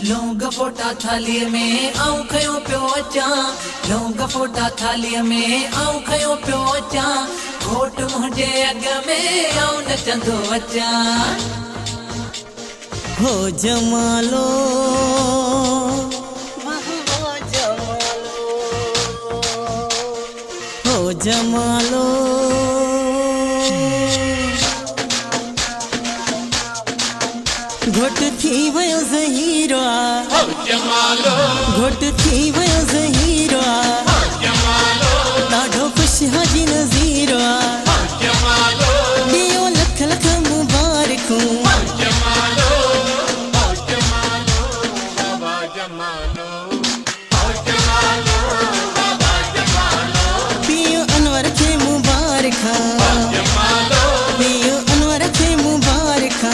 लौंग फोटा थालीअ में आऊं खयो पियो अचां, लौंग फोटा थालीअ में आऊं खयो पियो अचां, घोट मुंहिंजे अॻ में आऊं नचंदो अचां। हो जमालो हो जमालो घोट थी वयो ज़हीरो आ, घोट थी वयो ज़हीरो आ, ॾाढो ख़ुशि हाजी नज़ीरो आ, ॾियो लख लख मुबारकूं। पियो अनवर खे मुबारका, पियो अनवर खे मुबारका।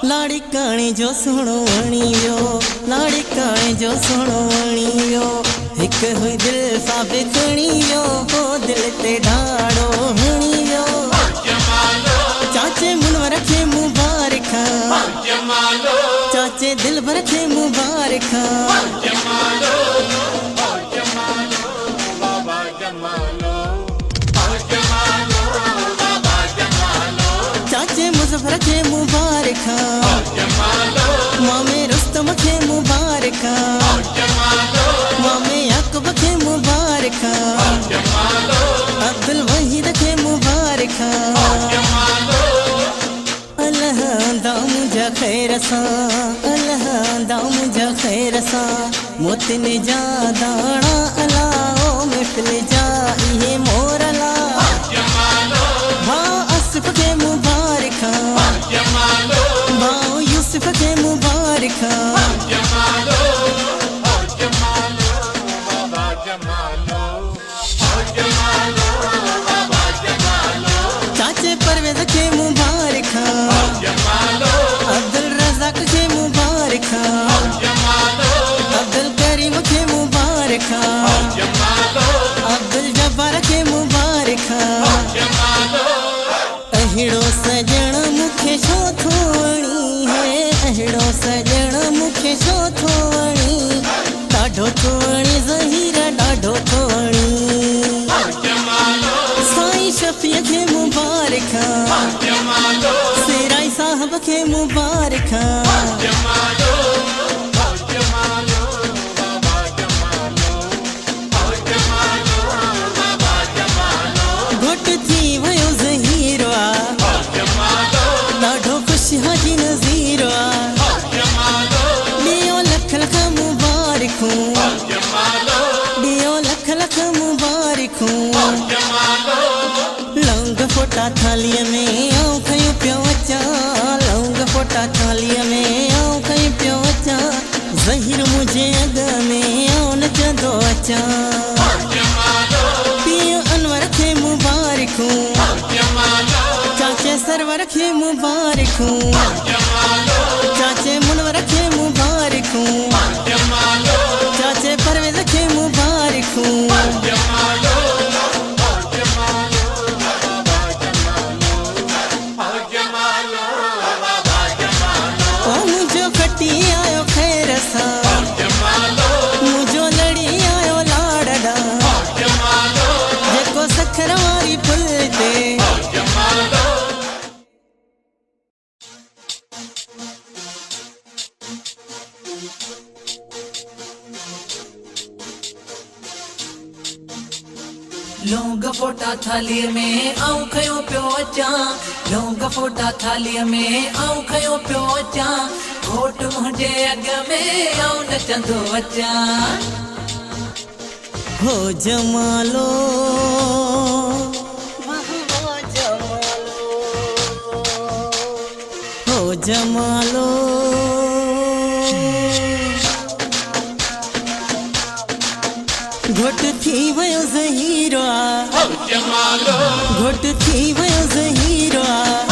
लाड़ी काणे जो सोहणो वणी वियो, लाड़ी काणे जो सोहणो वणी वियो, हिक हुई दिल साबित खणी वियो, हो दिल ते ढाड़ो हणी वियो। चाचे मुनवर खे मुबारका, चाचे दिलबर खे मुबारका। चाचे मुज़फ़र खे मुबारका, मामे रुस्तम खे मुबारका, मामे याकूब खे मुबारका, अब्दुल वहीद खे मुबारका। अल्लाह दाम जा खैर सां, अल्लाह दाम जा खैर सां, मोतिन जा दाणा अला ओ महफ़िल जा इहे मोर अला। भाउ आसिफ खे मुबारका, भाउ यूसुफ खे मुबारका। चाचे परवेज़ खे मुबारका, अब्दुल रज़ाक खे मुबारका, अब्दुल करीम खे मुबारका, अब्दुल जब्बार खे मुबारका। अहिड़ो सजण मूंखे छो थो वणी है, अहिड़ो सजण मूंखे छो थो वणी, ॾाढो थो वणी ज़हीर ॾाढो थो वणी। साईं शफ़ीअ खे मुबारका, सेराई साहब खे मुबारका। घोट थी वयो ज़हीरो आ, ॾाढो ख़ुशि हाजी नज़ीरो आ, ॾियो लख लख मुबारकूं, ॾियो लख लख मुबारकूं। लौंग फोटा थालीअ में आऊं खयो पियो अचां, लौंग फोटा थालीअ में आऊं खयो पियो अचां, ज़हीर मुंहिंजे अॻ में आऊं नचंदो अचां। पियो अनवर खे मुबारकूं, चाचे सरवर खे मुबारकूं, चाचे मुनवर खे मुबारकूं, चाचे परवेज़ खे मुबारकूं। ओ मुंहिंजो खटी आयो खैर सां, मुंहिंजो लड़ी आयो लाड़ड़ा, जेको सखर वारी पुल ते। लौंग फोटा थालीअ में आऊं खयो पियो अचां, लौंग फोटा थालीअ में आऊं खयो पियो अचां, घोट मुंहिंजे अॻ में आऊं नचंदो अचां। हो जमालो हो जमालो घोट थी वयो ज़हीरो आ, घोट थी वयो ज़हीरो आ,